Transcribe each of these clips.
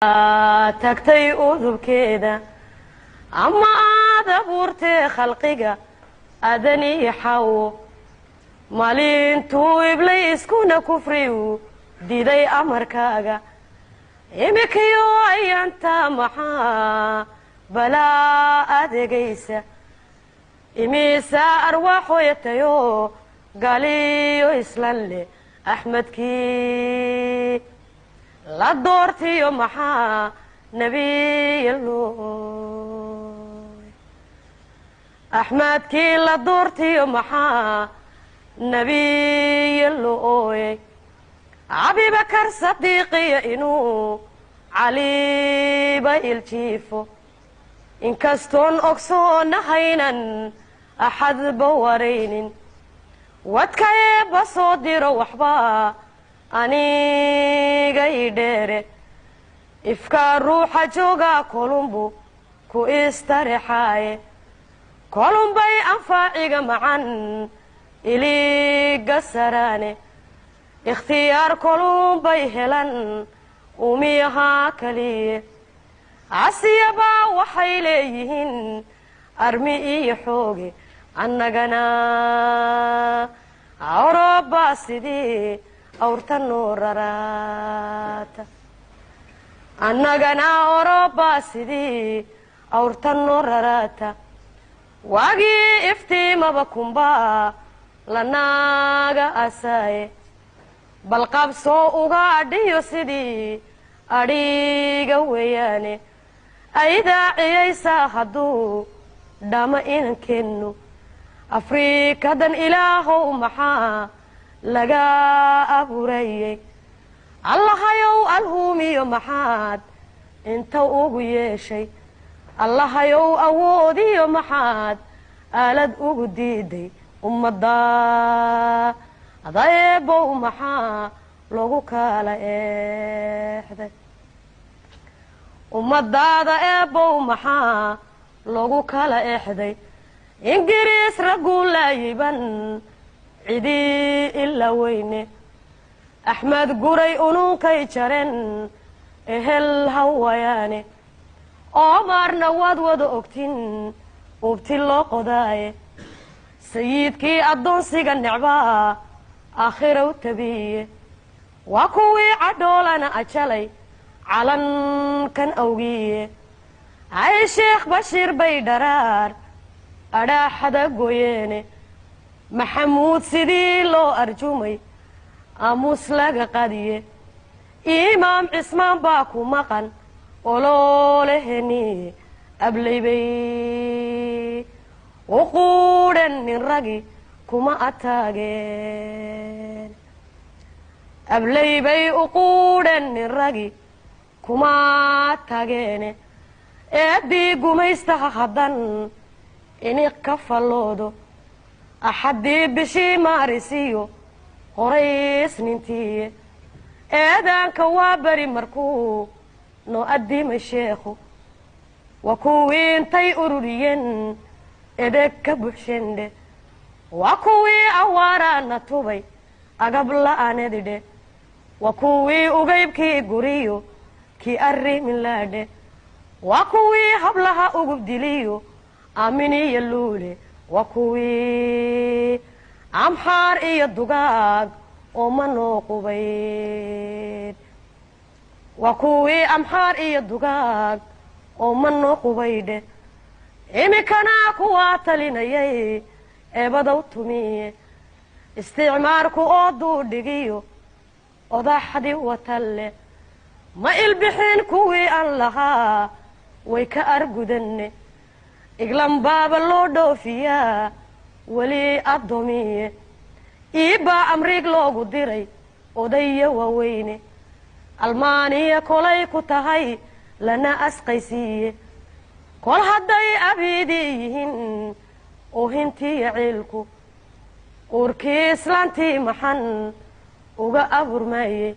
tagtay udubkeeda ama aad abuurtee khalqiga adani xawo maalintuu ibliiskuna kufriyu diiday amarkaaga imikayo ayanta maxaa balaa adeegaysa imisa arwaaxoyatayo galiyo islan leh axmedkii la doortiyo maxaa nabiyallo axmedkii la doortiyo maxaa nabiyallo abibakar sadiiqiya inuu caliba iljiifo inkastoon ogsoonahaynan axadba waraynin wadkayeeba soo diro waxba aniga idheere ifkaa ruuxa joogaa kolumbu ku istarexaaye kolumbay anfaaciga macan iliga saraane ikhtiyaar kolumbay helan umiyahaa kaliye casiyabaa waxay leeyihiin armi iyo xooge annagana awroba sidii awrta noo raraata annagana awroba sidii awrta noo raraata waagii iftiimaba kumbaa lanaaga asaaye balqabsoo uga adhiyo sidii adhiga weeyaane aydaaciyaysaa hadduu dhama inankennu afriikadan ilaahow maxaa laga abuurayey allahayow alhuumiyo maxaad inta ugu yeeshay allahayow awoodiyo maxaad aalad ugu diiday ummadda adaeebow maxaa lagu kala eexday ummadaada eebow maxaa lagu kala eexday ingiriis ragguu laayiban cidii ila weyne axmed guray ununkay jaren ehel hawayaane oomaarna waad wada ogtin ubti loo qodaaye sayidkii addoonsiga necbaa aakhirow tabiye waa kuwii cadhoolana ajalay calankan awgiye ay sheekh bashiir bay dharaar adhaaxada gooyeene maxamuud sidii loo arjumay aamuus laga qadiye imaam cismaan baa ku maqan olooleheniye ablaybay u quudhan nin ragi kuma ataageen ablaybay u quudhan nin ragi kuma taageene eeddii gumaystaha haddan iniq ka falloodo axaddii bishii maarisiyo qorays nintiiye eedaanka waa beri markuu noo addimay sheekhu waa kuwii intay ururiyeen edheg ka buxshendhe waa kuwii awaaraana tubay agab la'aanedidhe waa kuwii ugaybkii guriyo kii arrimin laadhe waa kuwii hablaha ugub diliyo aaminiyo luule waa kuwii amxaar iyo dugaag oo ma noo qubayn waa kuwii amxaar iyo dugaag oo ma noo qubaydhe imikana kuwaa talinayay eebadow tumiye isticmaarku oo duudhigiyo odaxdii watalle ma ilbixin kuwii aan lahaa way ka argudanne iglambaaba loo dhoofiyaa weli addoomiye iibbaa amriig loogu diray odaya waaweyne almaaniya kolay ku tahay lana asqaysiiye kol hadday abiidii yihiin oohintiiyo ciilku uurkii islaantii maxan uga aburmaaye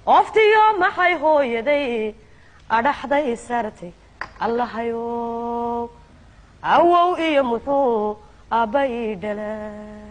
oftiyo maxay hooyaday adhaxday sartay allahayow awow iyo muxuu aabba ii dhalaa